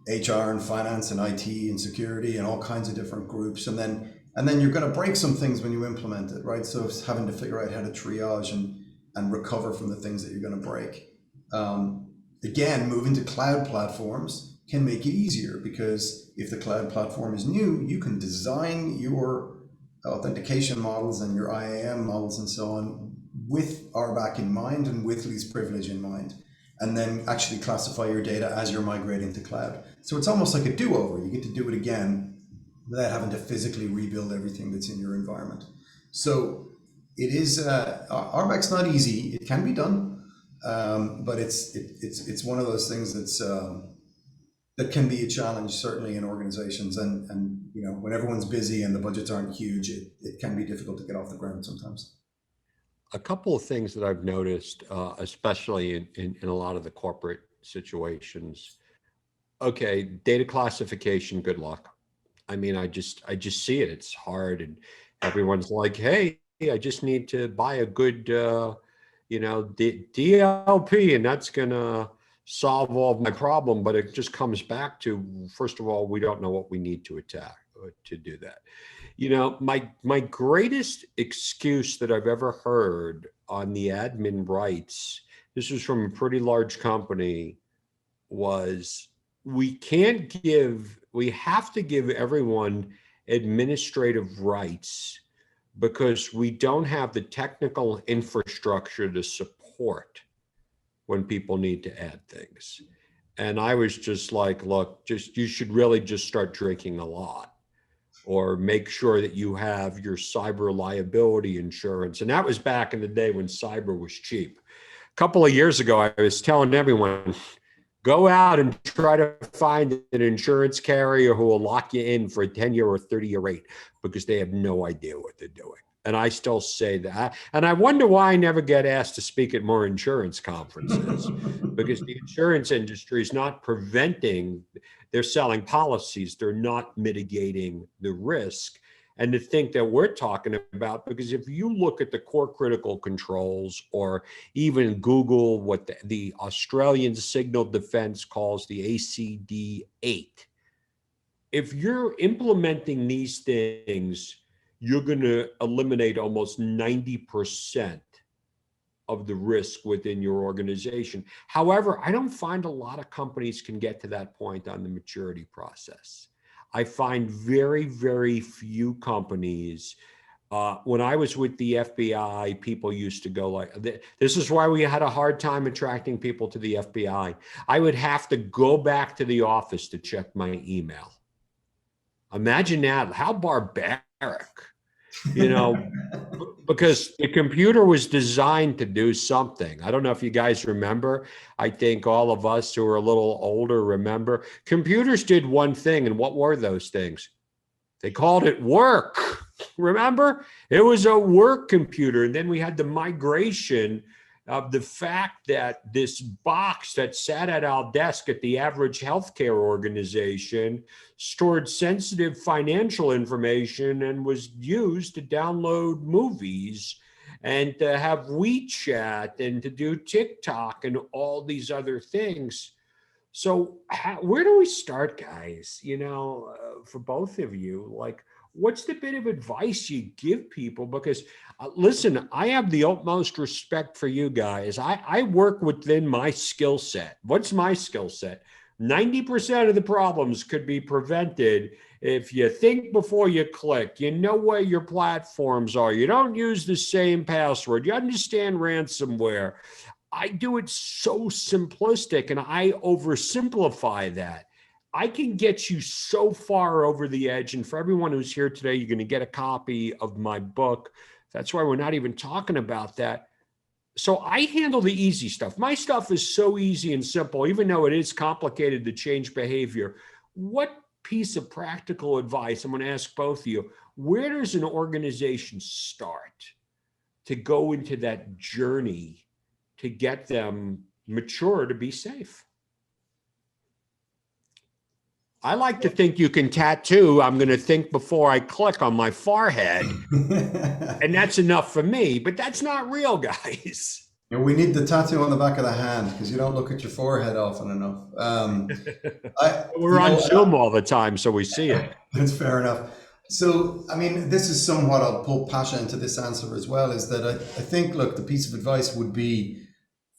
HR and finance and IT and security and all kinds of different groups. And then you're going to break some things when you implement it, right? So it's having to figure out how to triage and recover from the things that you're going to break. Again, moving to cloud platforms can make it easier, because if the cloud platform is new, you can design your authentication models and your IAM models and so on with RBAC in mind and with least privilege in mind, and then actually classify your data as you're migrating to cloud. So it's almost like a do-over. You get to do it again without having to physically rebuild everything that's in your environment. So it is, RBAC's not easy. It can be done, but it's one of those things that's that can be a challenge, certainly in organizations, and you know, when everyone's busy and the budgets aren't huge, it can be difficult to get off the ground sometimes. A couple of things that I've noticed, especially in a lot of the corporate situations. Okay, data classification, good luck. I mean, I just see it. It's hard, and everyone's like, "Hey, I just need to buy a good, DLP, and that's gonna solve all of my problem." But it just comes back to, first of all, we don't know what we need to attack to do that. You know, my greatest excuse that I've ever heard on the admin rights, this was from a pretty large company, was we have to give everyone administrative rights because we don't have the technical infrastructure to support when people need to add things. And I was just like, look, you should really just start drinking a lot, or make sure that you have your cyber liability insurance. And that was back in the day when cyber was cheap. A couple of years ago, I was telling everyone, go out and try to find an insurance carrier who will lock you in for a 10-year or 30-year rate, because they have no idea what they're doing. And I still say that. And I wonder why I never get asked to speak at more insurance conferences, because the insurance industry is not preventing, they're selling policies, they're not mitigating the risk. And to think that we're talking about, because if you look at the core critical controls, or even Google what the Australian Signal Defense calls the ACD8, if you're implementing these things, you're going to eliminate almost 90% of the risk within your organization. However, I don't find a lot of companies can get to that point on the maturity process. I find very, very few companies. When I was with the FBI, people used to go like, this is why we had a hard time attracting people to the FBI. I would have to go back to the office to check my email. Imagine that, how barbaric, you know, because the computer was designed to do something. I don't know if you guys remember. I think all of us who are a little older remember. Computers did one thing, and what were those things? They called it work. Remember? It was a work computer. And then we had the migration of the fact that this box that sat at our desk at the average healthcare organization stored sensitive financial information and was used to download movies and to have WeChat and to do TikTok and all these other things. So where do we start, guys? You know, for both of you, like, what's the bit of advice you give people? Because listen, I have the utmost respect for you guys. I work within my skill set. What's my skill set? 90% of the problems could be prevented if you think before you click, you know where your platforms are, you don't use the same password, you understand ransomware. I do it so simplistic, and I oversimplify that. I can get you so far over the edge. And for everyone who's here today, you're going to get a copy of my book. That's why we're not even talking about that. So I handle the easy stuff. My stuff is so easy and simple, even though it is complicated to change behavior. What piece of practical advice, I'm going to ask both of you, where does an organization start to go into that journey to get them mature to be safe? I like to think you can tattoo, I'm going to think before I click on my forehead, and that's enough for me, but that's not real, guys. You know, we need the tattoo on the back of the hand because you don't look at your forehead often enough. We're on Zoom all the time, so we see it. That's fair enough. So, I mean, this is somewhat, I'll pull Pasha into this answer as well, is that I think, look, the piece of advice would be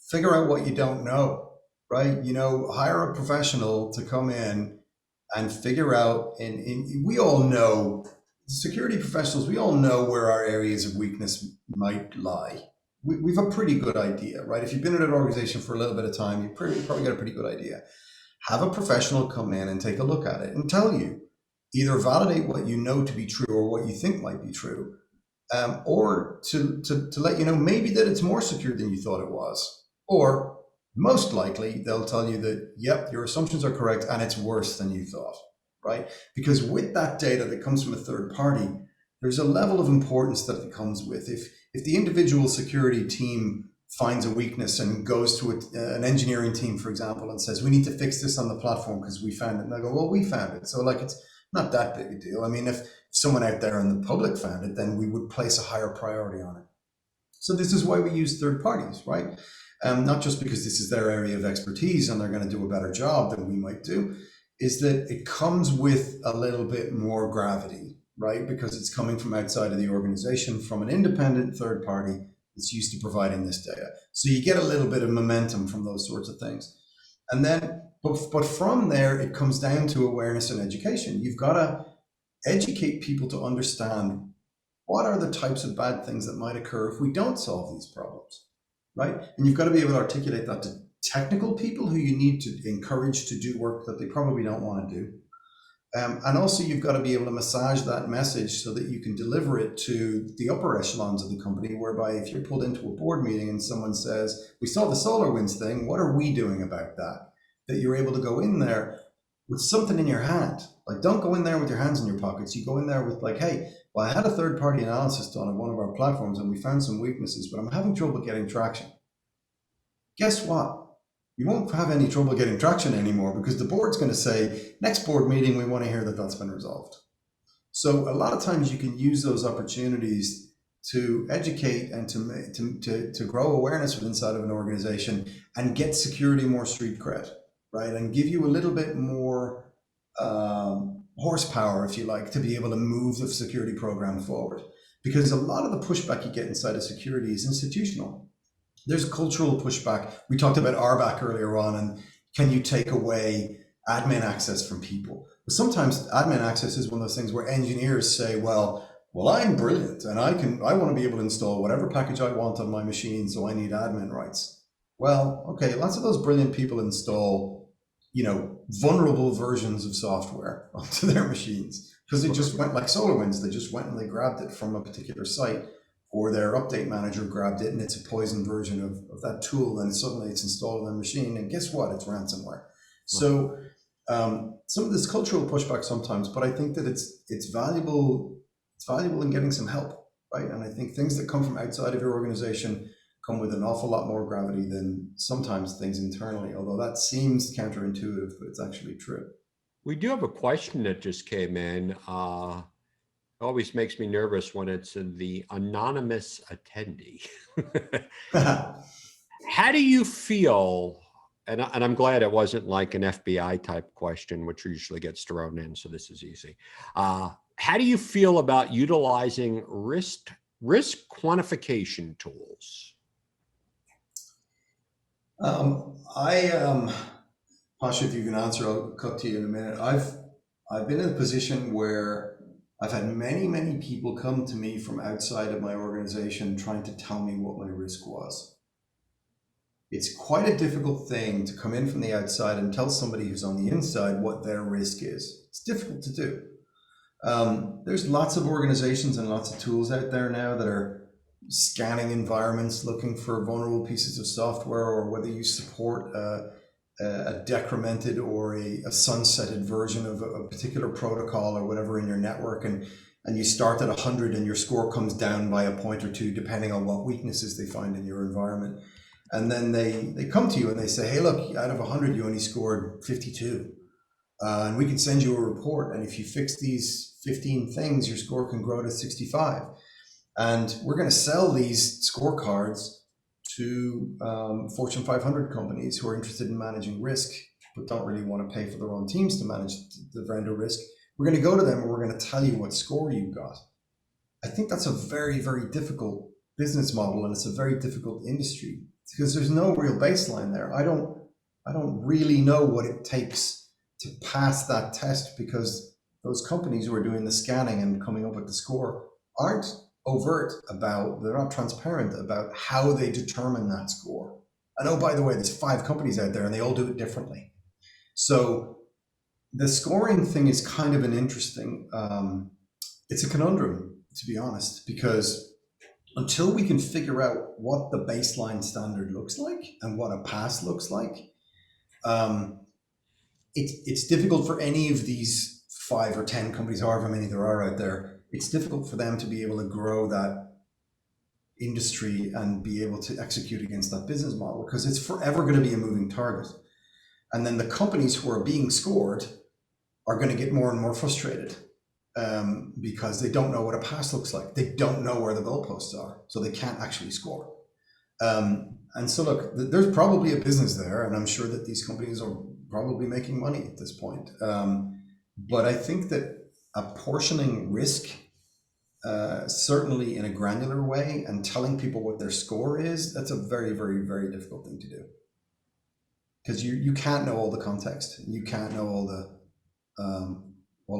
figure out what you don't know, right? You know, hire a professional to come in and figure out, and we all know, security professionals, we all know where our areas of weakness might lie. We've a pretty good idea, right? If you've been in an organization for a little bit of time, you probably got a pretty good idea. Have a professional come in and take a look at it and tell you, either validate what you know to be true or what you think might be true, or to let you know maybe that it's more secure than you thought it was. Or most likely they'll tell you that, yep, your assumptions are correct and it's worse than you thought, right? Because with that data that comes from a third party, there's a level of importance that it comes with. If the individual security team finds a weakness and goes to an engineering team, for example, and says, we need to fix this on the platform because we found it. And I go, well, we found it. So like, it's not that big a deal. I mean, if someone out there in the public found it, then we would place a higher priority on it. So this is why we use third parties, right? Not just because this is their area of expertise and they're going to do a better job than we might do, is that it comes with a little bit more gravity, right? Because it's coming from outside of the organization, from an independent third party that's used to providing this data. So you get a little bit of momentum from those sorts of things. And then, but from there, it comes down to awareness and education. You've got to educate people to understand what are the types of bad things that might occur if we don't solve these problems, right? And you've got to be able to articulate that to technical people who you need to encourage to do work that they probably don't want to do. And also you've got to be able to massage that message so that you can deliver it to the upper echelons of the company, whereby if you're pulled into a board meeting and someone says, we saw the SolarWinds thing, what are we doing about that? That you're able to go in there with something in your hand. Like, don't go in there with your hands in your pockets. You go in there with like, hey, well, I had a third party analysis done on one of our platforms and we found some weaknesses, but I'm having trouble getting traction. Guess what? You won't have any trouble getting traction anymore because the board's going to say, next board meeting, we want to hear that that's been resolved. So a lot of times you can use those opportunities to educate and to grow awareness inside of an organization and get security more street cred, right? And give you a little bit more horsepower, if you like, to be able to move the security program forward. Because a lot of the pushback you get inside of security is institutional. There's cultural pushback. We talked about RBAC earlier on, and can you take away admin access from people? But sometimes admin access is one of those things where engineers say, well, I'm brilliant and I want to be able to install whatever package I want on my machine, so I need admin rights. Well, okay, lots of those brilliant people install, vulnerable versions of software onto their machines because they just went, like SolarWinds, they just went and they grabbed it from a particular site, or their update manager grabbed it and it's a poison version of that tool, and suddenly it's installed on their machine, and guess what? It's ransomware. So some of this cultural pushback sometimes, but I think that it's valuable. It's valuable in getting some help, right? And I think things that come from outside of your organization come with an awful lot more gravity than sometimes things internally, although that seems counterintuitive, but it's actually true. We do have a question that just came in. Always makes me nervous when it's the anonymous attendee. How do you feel? And I'm glad it wasn't like an FBI type question, which usually gets thrown in. So this is easy. How do you feel about utilizing risk quantification tools? Pasha, if you can answer, I'll cut to you in a minute. I've been in a position where I've had many people come to me from outside of my organization trying to tell me what my risk was. It's quite a difficult thing to come in from the outside and tell somebody who's on the inside what their risk is. It's difficult to do. There's lots of organizations and lots of tools out there now that are scanning environments, looking for vulnerable pieces of software, or whether you support a decremented or a sunsetted version of a particular protocol or whatever in your network, and you start at 100 and your score comes down by a point or two depending on what weaknesses they find in your environment. And then they come to you and they say, hey, look, out of 100 you only scored 52, and we can send you a report, and if you fix these 15 things your score can grow to 65, and we're going to sell these scorecards to Fortune 500 companies who are interested in managing risk, but don't really want to pay for their own teams to manage the vendor risk. We're going to go to them and we're going to tell you what score you got. I think that's a very, very difficult business model, and it's a very difficult industry because there's no real baseline there. I don't really know what it takes to pass that test, because those companies who are doing the scanning and coming up with the score aren't overt about, they're not transparent about how they determine that score. And oh, by the way, there's 5 companies out there and they all do it differently. So the scoring thing is kind of an interesting, it's a conundrum, to be honest, because until we can figure out what the baseline standard looks like and what a pass looks like, it's difficult for any of these 5 or 10 companies, however many there are out there, it's difficult for them to be able to grow that industry and be able to execute against that business model, because it's forever going to be a moving target. And then the companies who are being scored are going to get more and more frustrated because they don't know what a pass looks like. They don't know where the goalposts are, so they can't actually score. And so look, there's probably a business there, and I'm sure that these companies are probably making money at this point. But I think that apportioning risk, certainly in a granular way, and telling people what their score is, that's a very, very, very difficult thing to do. Because you can't know all the context. You can't know all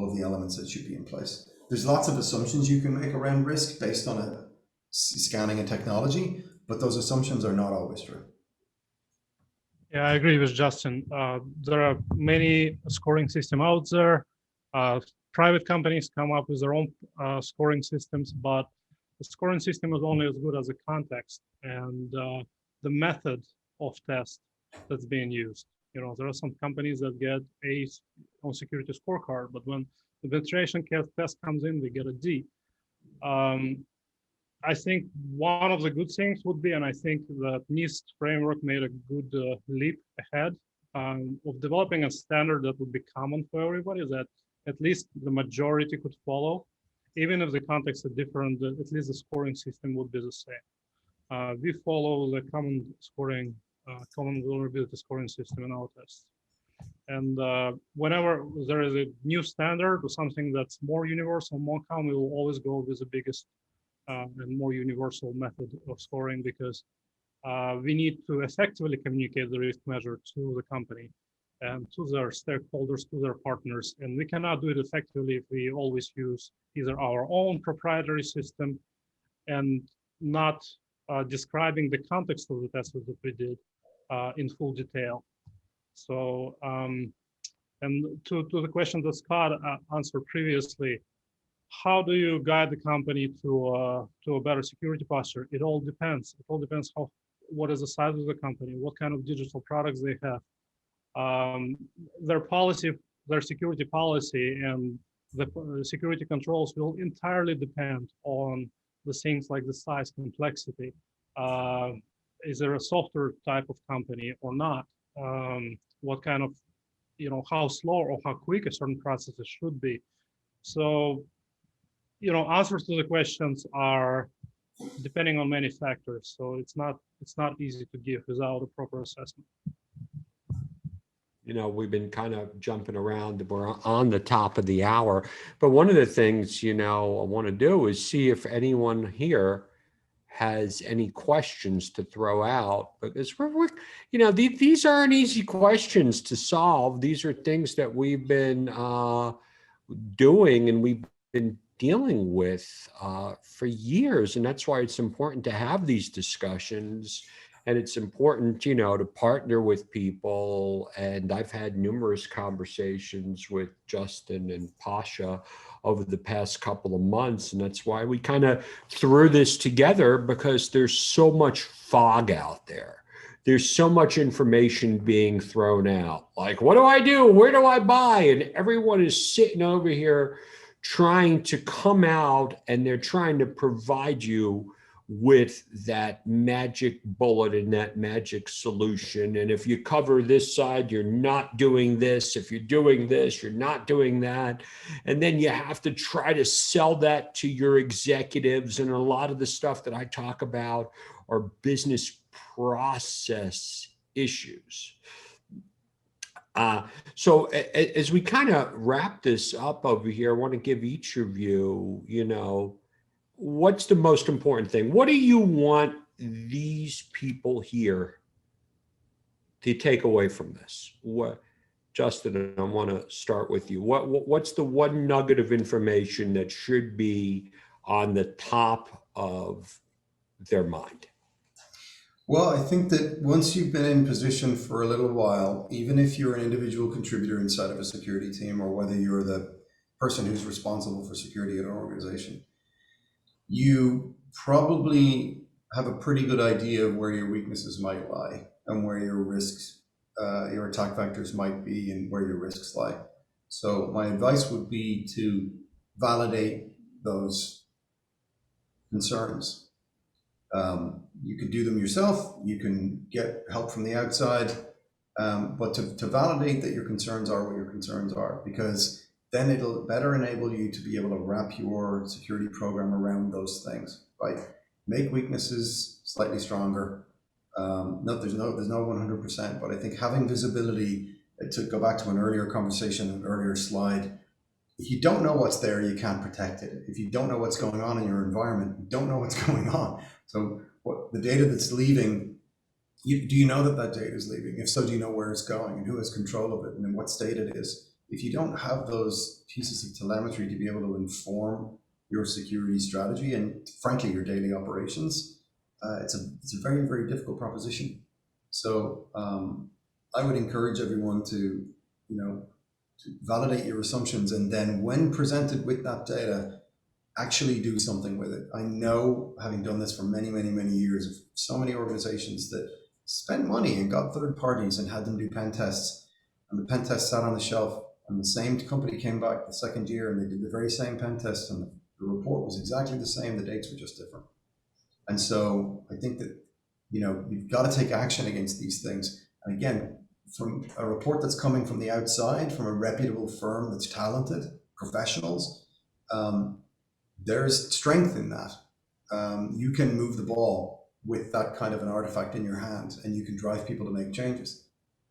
of the elements that should be in place. There's lots of assumptions you can make around risk based on a scanning and technology, but those assumptions are not always true. Yeah, I agree with Justin. There are many scoring systems out there. Private companies come up with their own scoring systems, but the scoring system is only as good as the context and the method of test that's being used. You know, there are some companies that get A's on security scorecard, but when the penetration test comes in, they get a D. I think one of the good things would be, and I think that NIST framework made a good leap ahead of developing a standard that would be common for everybody, that at least the majority could follow. Even if the context is different, at least the scoring system would be the same. We follow the common scoring, common vulnerability scoring system in our tests. And whenever there is a new standard or something that's more universal, more common, we will always go with the biggest and more universal method of scoring, because we need to effectively communicate the risk measure to the company and to their stakeholders, to their partners. And we cannot do it effectively if we always use either our own proprietary system and not describing the context of the tests that we did in full detail. So, and to the question that Scott answered previously, how do you guide the company to a better security posture? It all depends. It all depends what is the size of the company, what kind of digital products they have, their policy, their security policy, and the security controls will entirely depend on the things like the size, complexity. Is there a software type of company or not? What kind of, you know, how slow or how quick a certain process should be. So, you know, answers to the questions are depending on many factors. So it's not easy to give without a proper assessment. You know, we've been kind of jumping around. We're on the top of the hour, but one of the things, you know, I want to do is see if anyone here has any questions to throw out, because we're you know, these aren't easy questions to solve. These are things that we've been doing and we've been dealing with for years. And that's why it's important to have these discussions. And it's important, you know, to partner with people. And I've had numerous conversations with Justin and Pasha over the past couple of months. And that's why we kind of threw this together, because there's so much fog out there. There's so much information being thrown out. Like, what do I do? Where do I buy? And everyone is sitting over here trying to come out, and they're trying to provide you with that magic bullet and that magic solution. And if you cover this side, you're not doing this. If you're doing this, you're not doing that. And then you have to try to sell that to your executives. And a lot of the stuff that I talk about are business process issues. So as we kind of wrap this up over here, I want to give each of you, what's the most important thing? What do you want these people here to take away from this? Justin, I want to start with you. What's the one nugget of information that should be on the top of their mind? Well, I think that once you've been in position for a little while, even if you're an individual contributor inside of a security team, or whether you're the person who's responsible for security at an organization, you probably have a pretty good idea of where your weaknesses might lie and where your risks, your attack vectors might be, and where your risks lie. So my advice would be to validate those concerns. You can do them yourself, you can get help from the outside, but to validate that your concerns are what your concerns are, because then it'll better enable you to be able to wrap your security program around those things, right? Make weaknesses slightly stronger. There's no 100%, but I think having visibility, to go back to an earlier conversation, an earlier slide, if you don't know what's there, you can't protect it. If you don't know what's going on in your environment, you don't know what's going on. So what the data that's leaving, do you know that data is leaving? If so, do you know where it's going and who has control of it and in what state it is? If you don't have those pieces of telemetry to be able to inform your security strategy and frankly your daily operations, it's a very, very difficult proposition. So I would encourage everyone to validate your assumptions, and then when presented with that data, actually do something with it. I know, having done this for many, many, many years, of so many organizations that spent money and got third parties and had them do pen tests, and the pen test sat on the shelf, and the same company came back the second year and they did the very same pen test, and the report was exactly the same, the dates were just different. And so I think that you've got to take action against these things. And again, from a report that's coming from the outside, from a reputable firm that's talented, professionals, there's strength in that. You can move the ball with that kind of an artifact in your hand, and you can drive people to make changes.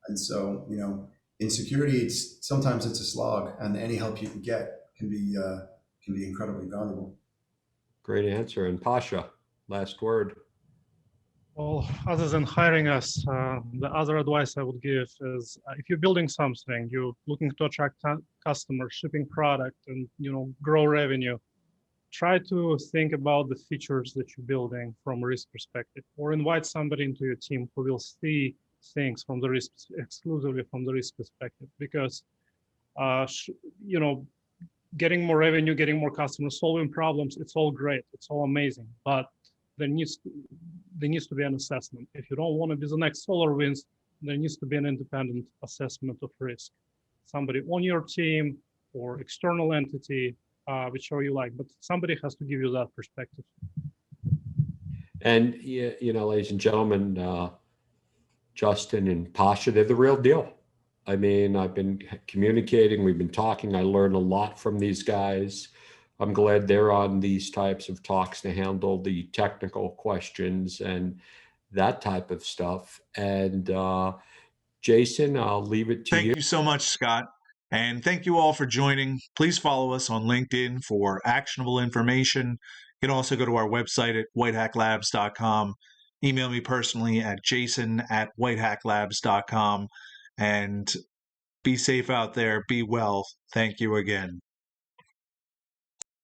And so, in security, sometimes it's a slog, and any help you can get can be incredibly valuable. Great answer. And Pasha, last word. Well, other than hiring us, the other advice I would give is if you're building something, you're looking to attract customers, shipping product, and grow revenue, try to think about the features that you're building from a risk perspective, or invite somebody into your team who will see things from the risk, exclusively from the risk perspective, because getting more revenue, getting more customers, solving problems, it's all great, it's all amazing, but there needs to be an assessment. If you don't want to be the next SolarWinds, there needs to be an independent assessment of risk. Somebody on your team or external entity, whichever you like, but somebody has to give you that perspective. And ladies and gentlemen, Justin and Pasha, they're the real deal. I mean, I've been communicating, we've been talking, I learned a lot from these guys. I'm glad they're on these types of talks to handle the technical questions and that type of stuff. And Jason, I'll leave it to you. Thank you so much, Scott. And thank you all for joining. Please follow us on LinkedIn for actionable information. You can also go to our website at WhiteHackLabs.com. Email me personally at jason@WhiteHackLabs.com. And be safe out there. Be well. Thank you again.